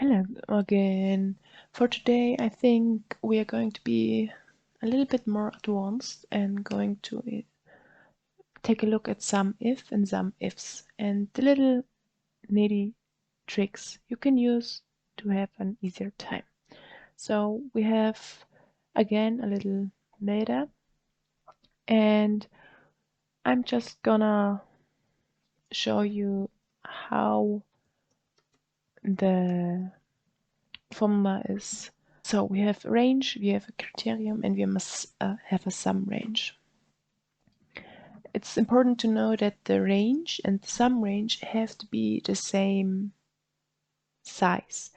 Hello again. For today, I think we are going to be a little bit more advanced and going to take a look at some if and some ifs and the little nitty tricks you can use to have an easier time. So we have again a little data, and I'm just gonna show you how the formula is. So we have range, we have a criterion, and we must have a sum range. It's important to know that the range and the sum range have to be the same size.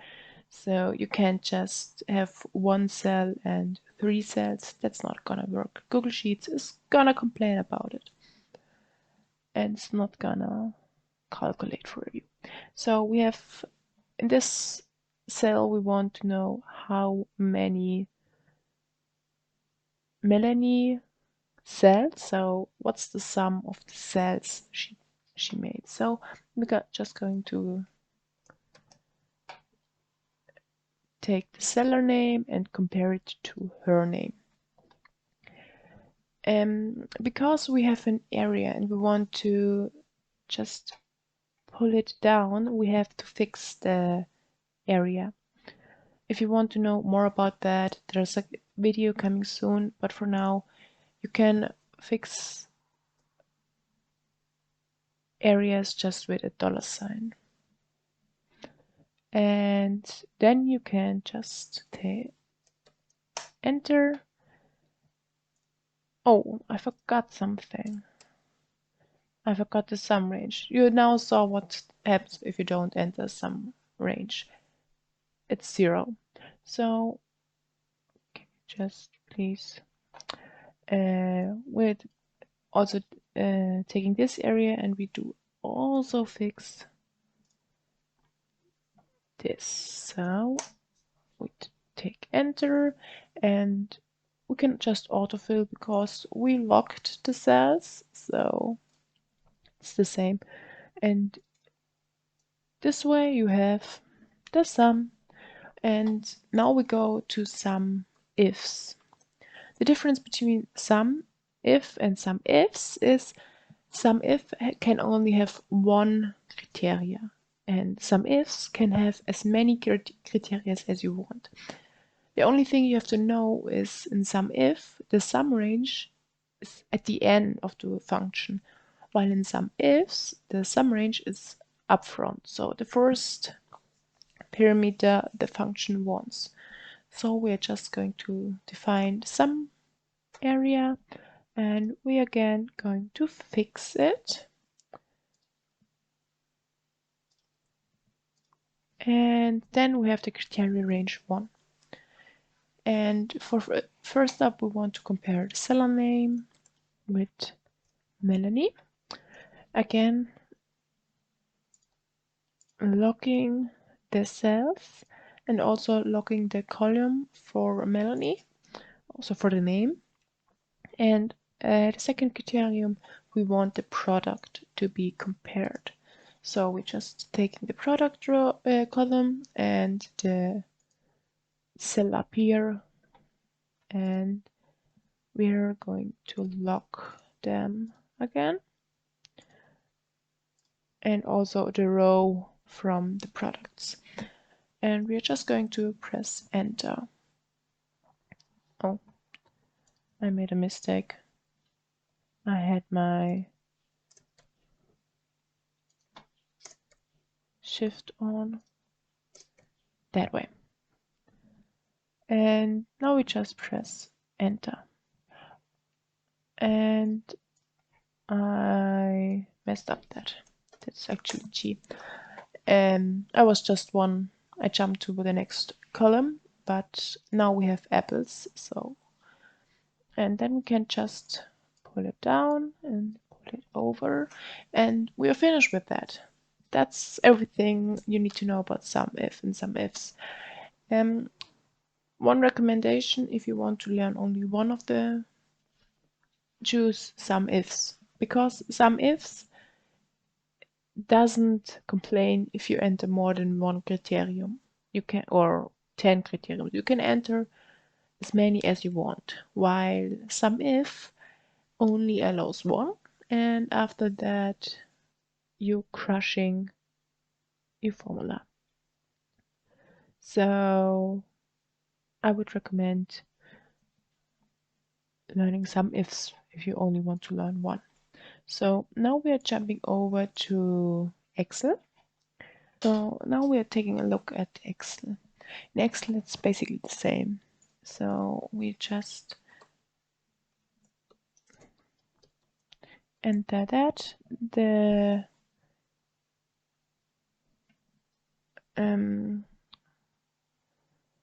So you can't just have one cell and 3 cells. That's not gonna work. Google Sheets is gonna complain about it, and it's not gonna calculate for you. So we have in this cell we want to know how many Melanie cells. So what's the sum of the cells she made? So we're just going to take the seller name and compare it to her name. Because we have an area and we want to just pull it down, we have to fix the area. If you want to know more about that, there's a video coming soon, but for now you can fix areas just with a $sign. And then you can just enter. Oh, I forgot something. I forgot the sum range. You now saw what happens if you don't enter sum range. It's 0. So can you just please with also taking this area, and we do also fix this. So we take enter, and we can just autofill because we locked the cells, so it's the same. And this way you have the sum. And now we go to some ifs. The difference between sum if and some ifs is some if can only have one criteria, and some ifs can have as many criteria as you want. The only thing you have to know is in some if, the sum range is at the end of the function, while in some ifs, the sum range is upfront. So the first parameter the function wants. So we're just going to define the sum area, and we again going to fix it. And then we have the criteria range 1. And for first up, we want to compare the seller name with Melanie. Again, locking the cells and also locking the column for Melanie, also for the name. And the second criterion, we want the product to be compared. So we're just taking the product row, column and the cell up here, and we're going to lock them again, and also the row from the products. And we're just going to press enter. Oh, I made a mistake. I had my shift on that way. And now we just press enter. And I messed up that. That's actually G. I was just one. I jumped to the next column, but now we have apples. So, and then we can just pull it down and pull it over, and we are finished with that. That's everything you need to know about sum if and some ifs. One recommendation, if you want to learn only one of the, choose sum ifs, because sum ifs doesn't complain if you enter more than one criterion. you can, or 10 criteria, you can enter as many as you want, while SUMIF only allows one, and after that you're crushing your formula. So I would recommend learning SUMIFs if you only want to learn one. So now we are jumping over to Excel. So now we are taking a look at Excel. In Excel it's basically the same. So we just enter that. The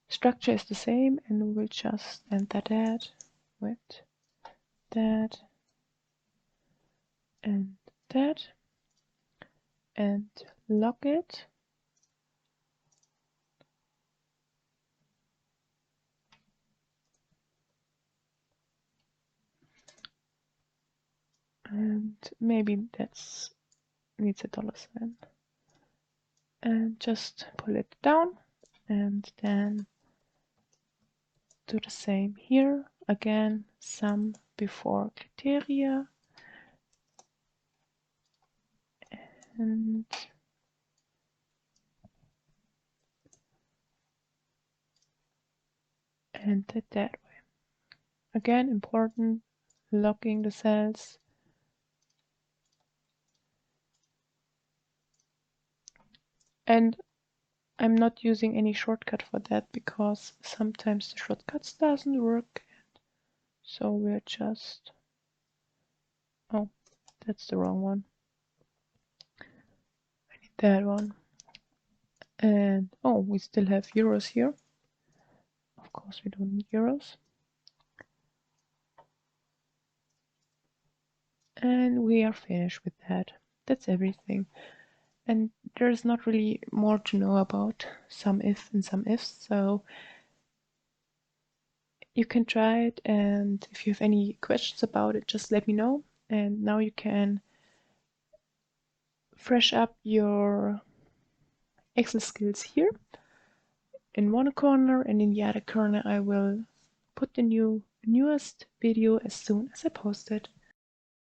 structure is the same, and we will just enter that with that and that and log it. And maybe that's needs a $sign. And just pull it down and then do the same here. Again, sum before criteria. And enter that way. Again, important, locking the cells. And I'm not using any shortcut for that because sometimes the shortcuts doesn't work. So we're just, oh, that's the wrong one. I need that one. And oh, we still have euros here. Of course, we don't need euros. And we are finished with that. That's everything. And there's not really more to know about SUMIF and SUMIFs, so you can try it, and if you have any questions about it, just let me know. And now you can fresh up your Excel skills here in one corner, and in the other corner I will put the newest video as soon as I post it.